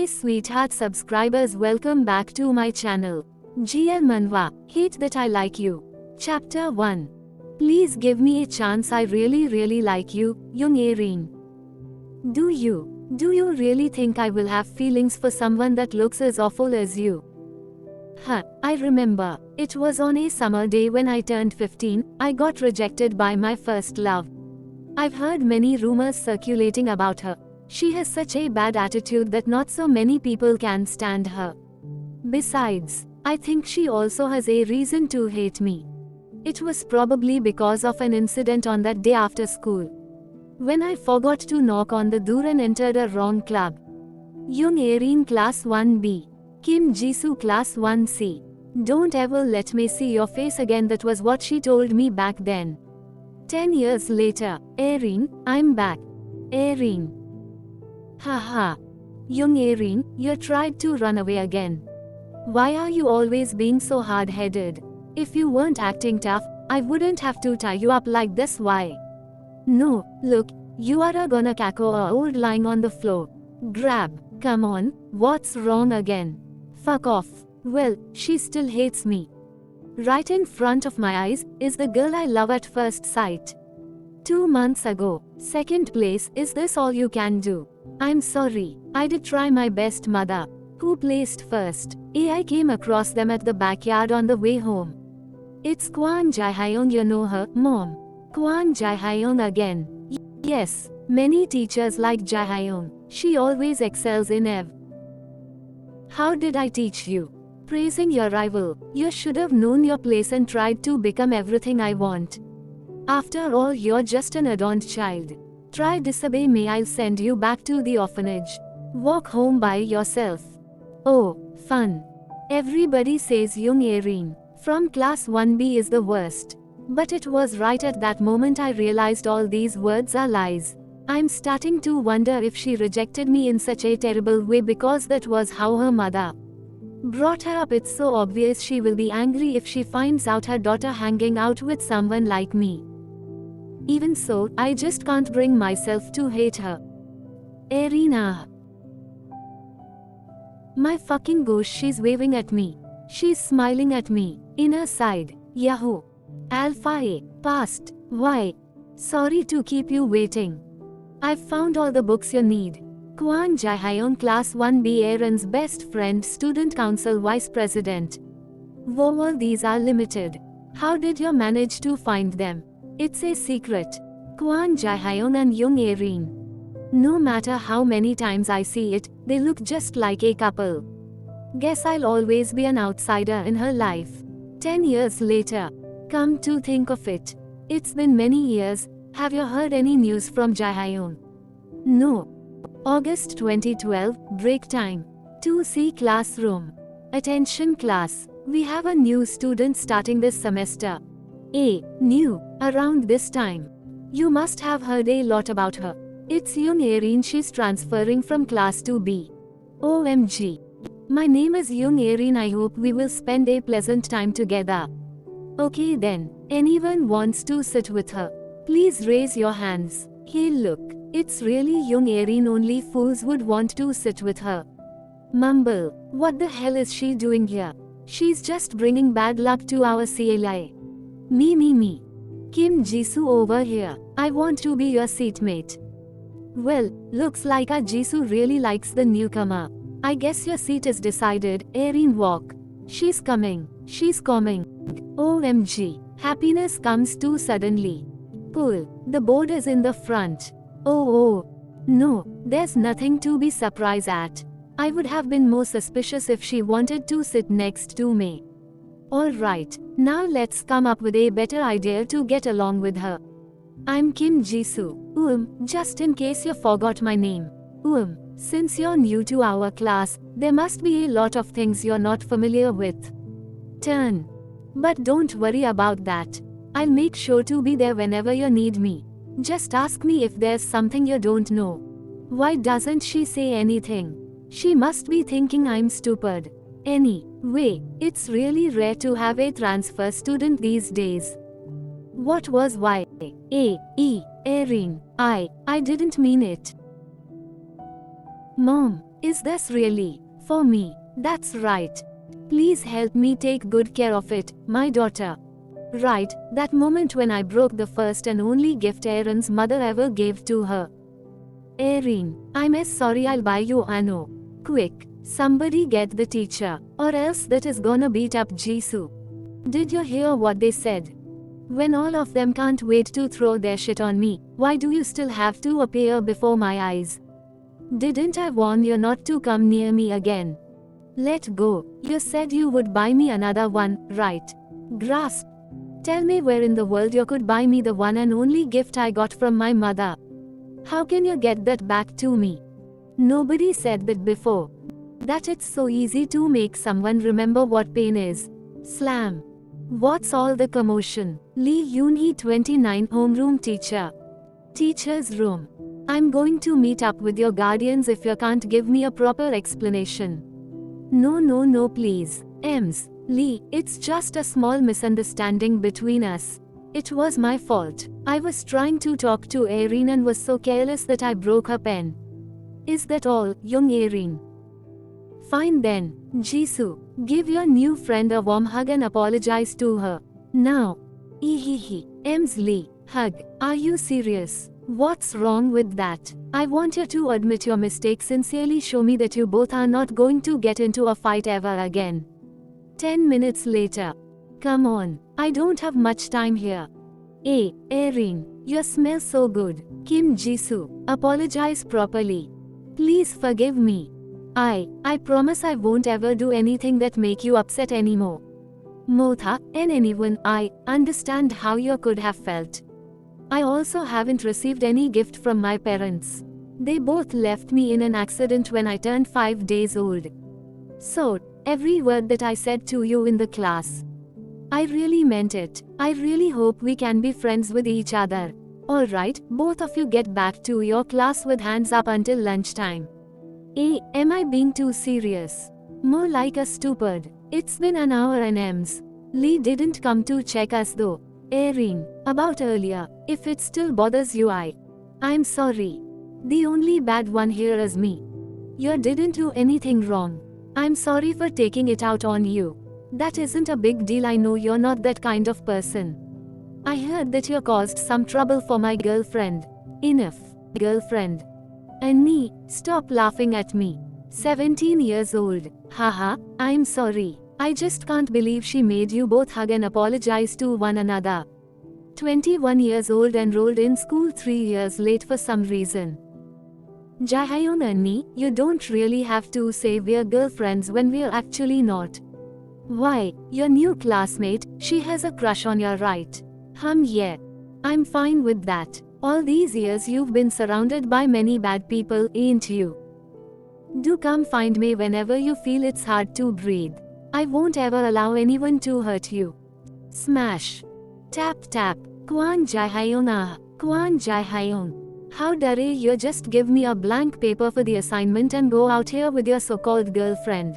Hey sweetheart subscribers, welcome back to my channel. GL Manwa, Hate That I Like You. Chapter 1. Please give me a chance, I really like you, Young Erin. Do you really think I will have feelings for someone that looks as awful as you? I remember, it was on a summer day when I turned 15, I got rejected by my first love. I've heard many rumors circulating about her. She has such a bad attitude that not so many people can stand her. Besides, I think she also has a reason to hate me. It was probably because of an incident on that day after school. When I forgot to knock on the door and entered a wrong club. Young Erin Class 1B. Kim Jisoo Class 1C. Don't ever let me see your face again, that was what she told me back then. 10 years later, Erin, I'm back. Erin. Haha. Young Erin, you tried to run away again. Why are you always being so hard-headed? If you weren't acting tough, I wouldn't have to tie you up like this. Why? No, look, you are gonna cackle or old lying on the floor. Grab, come on, what's wrong again? Fuck off. Well, she still hates me. Right in front of my eyes is the girl I love at first sight. 2 months ago, second place. Is this all you can do? I'm sorry, I did try my best, mother. Who placed first? I came across them at the backyard on the way home. It's Kwon Jae-hyun, you know her, mom. Kwon Jae-hyun again. Yes, many teachers like Jae-hyun. She always excels in EV. How did I teach you? Praising your rival. You should have known your place and tried to become everything I want. After all, you're just an adorned child. Try disobey me, I'll send you back to the orphanage. Walk home by yourself. Oh, fun. Everybody says Young Erin from Class 1B is the worst. But it was right at that moment I realized all these words are lies. I'm starting to wonder if she rejected me in such a terrible way because that was how her mother brought her up. It's so obvious she will be angry if she finds out her daughter hanging out with someone like me. Even so, I just can't bring myself to hate her. Erin. My fucking gosh, she's waving at me. She's smiling at me. Inner side. Yahoo. Alpha A. Past. Y. Sorry to keep you waiting. I've found all the books you need. Kwon Jae-hyun Class 1B, Erin's best friend, Student Council Vice President. Whoa, all these are limited. How did you manage to find them? It's a secret. Kwon Jae-hyun and Young Erin. No matter how many times I see it, they look just like a couple. Guess I'll always be an outsider in her life. 10 years later. Come to think of it, it's been many years. Have you heard any news from Jae-hyun? No. August 2012, break time. 2C classroom. Attention class, we have a new student starting this semester. New, around this time. You must have heard a lot about her. It's Young Erin, she's transferring from class to B. OMG. My name is Young Erin, I hope we will spend a pleasant time together. Okay then, anyone wants to sit with her? Please raise your hands. Hey look, it's really Young Erin, only fools would want to sit with her. Mumble, what the hell is she doing here? She's just bringing bad luck to our CLI. Me. Kim Jisoo over here. I want to be your seatmate. Well, looks like our Jisoo really likes the newcomer. I guess your seat is decided. Erin, walk. She's coming. OMG. Happiness comes too suddenly. Pull. The board is in the front. Oh. No, there's nothing to be surprised at. I would have been more suspicious if she wanted to sit next to me. Alright, now let's come up with a better idea to get along with her. I'm Kim Jisoo. Just in case you forgot my name. Since you're new to our class, there must be a lot of things you're not familiar with. Turn. But don't worry about that. I'll make sure to be there whenever you need me. Just ask me if there's something you don't know. Why doesn't she say anything? She must be thinking I'm stupid. Anyway, it's really rare to have a transfer student these days. What was Y? Erin. I didn't mean it. Mom, Is this really for me? That's right. Please help me take good care of it, my daughter. Right, that moment when I broke the first and only gift Erin's mother ever gave to her. Erin, I'm as sorry, I'll buy you Anno. Quick, somebody get the teacher, or else that is gonna beat up Jisoo. Did you hear what they said? When all of them can't wait to throw their shit on me, why do you still have to appear before my eyes? Didn't I warn you not to come near me again? Let go, you said you would buy me another one, right? Grasp. Tell me where in the world you could buy me the one and only gift I got from my mother. How can you get that back to me? Nobody said that before. That it's so easy to make someone remember what pain is. Slam. What's all the commotion? Lee Yoon-hee 29 homeroom teacher. Teacher's room. I'm going to meet up with your guardians if you can't give me a proper explanation. No please. Ems. Lee, it's just a small misunderstanding between us. It was my fault. I was trying to talk to Erin and was so careless that I broke her pen. Is that all, young Erin? Fine then, Jisoo, give your new friend a warm hug and apologize to her. Now. Ehehe. Ems. Lee, hug. Are you serious? What's wrong with that? I want you to admit your mistake, sincerely show me that you both are not going to get into a fight ever again. 10 minutes later. Come on, I don't have much time here. Hey, Erin, you smell so good. Kim Jisoo, apologize properly. Please forgive me. I promise I won't ever do anything that make you upset anymore. Motha, and anyone, I understand how you could have felt. I also haven't received any gift from my parents. They both left me in an accident when I turned 5 days old. So, every word that I said to you in the class, I really meant it. I really hope we can be friends with each other. Alright, both of you get back to your class with hands up until lunchtime. Am I being too serious? More like a stupid. It's been an hour and Ems. Lee didn't come to check us though. Erin, about earlier, if it still bothers you, I'm sorry. The only bad one here is me. You didn't do anything wrong. I'm sorry for taking it out on you. That isn't a big deal, I know you're not that kind of person. I heard that you caused some trouble for my girlfriend. Enough, girlfriend. Annie, stop laughing at me. 17 years old. Haha, I'm sorry. I just can't believe she made you both hug and apologize to one another. 21 years old, enrolled in school 3 years late for some reason. Jaehyun, Annie, you don't really have to say we're girlfriends when we're actually not. Why, your new classmate, she has a crush on you, right? Yeah. I'm fine with that. All these years you've been surrounded by many bad people, ain't you? Do come find me whenever you feel it's hard to breathe. I won't ever allow anyone to hurt you. Smash. Tap tap. Kwon Jaehyun, Kwon Jaehyun. How dare you just give me a blank paper for the assignment and go out here with your so-called girlfriend?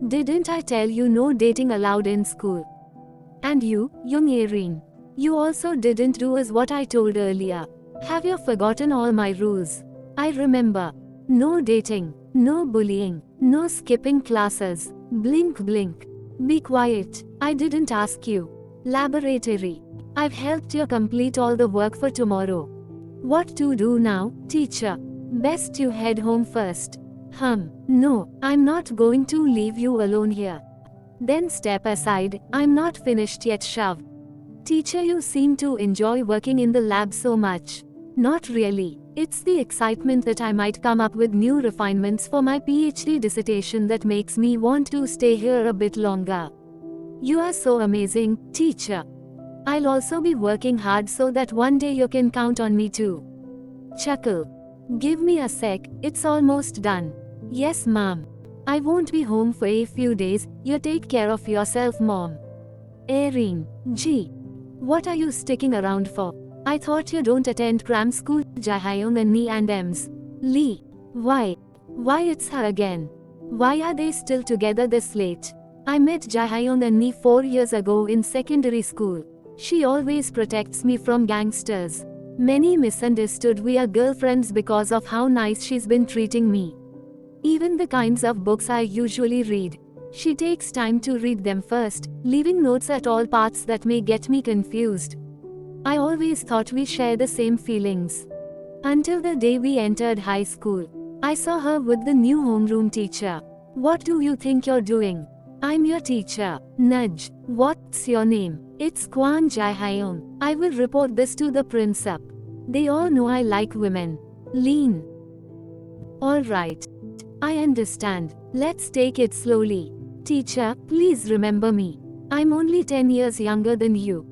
Didn't I tell you no dating allowed in school? And you, young Erin, you also didn't do as what I told earlier. Have you forgotten all my rules? I remember. No dating, no bullying, no skipping classes. Blink blink. Be quiet. I didn't ask you. Laboratory. I've helped you complete all the work for tomorrow. What to do now, teacher? Best you head home first. No, I'm not going to leave you alone here. Then step aside, I'm not finished yet, shove. Teacher, you seem to enjoy working in the lab so much. Not really. It's the excitement that I might come up with new refinements for my PhD dissertation that makes me want to stay here a bit longer. You are so amazing, teacher. I'll also be working hard so that one day you can count on me too. Chuckle. Give me a sec, it's almost done. Yes, ma'am. I won't be home for a few days, you take care of yourself, mom. Erin, gee. What are you sticking around for? I thought you don't attend cram school. Jaehyun, Annie and Ems. Lee. Why? Why it's her again? Why are they still together this late? I met Jaehyun and Annie 4 years ago in secondary school. She always protects me from gangsters. Many misunderstood we are girlfriends because of how nice she's been treating me. even the kinds of books I usually read. She takes time to read them first, leaving notes at all parts that may get me confused. I always thought we share the same feelings. Until the day we entered high school. I saw her with the new homeroom teacher. What do you think you're doing? I'm your teacher. Nudge. What's your name? It's Kwan Jai Hyun. I will report this to the principal. They all know I like women. Lean. Alright. I understand. Let's take it slowly. Teacher, please remember me. I'm only 10 years younger than you.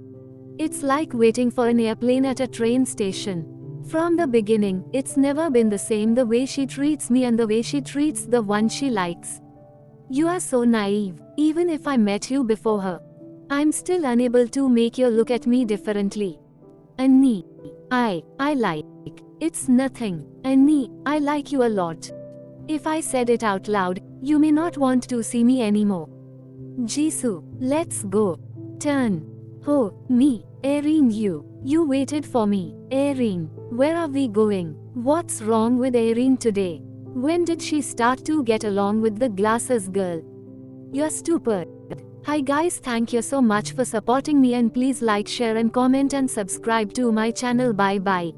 It's like waiting for an airplane at a train station. From the beginning, it's never been the same, the way she treats me and the way she treats the one she likes. You are so naive. Even if I met you before her, I'm still unable to make you look at me differently. Annie, I like. It's nothing. Annie, I like you a lot. If I said it out loud, you may not want to see me anymore. Jisoo, let's go. Turn. Oh, me, Erin, you waited for me. Erin, where are we going? What's wrong with Erin today? When did she start to get along with the glasses girl? You're stupid. Hi guys, thank you so much for supporting me, and please like, share and comment and subscribe to my channel. Bye bye.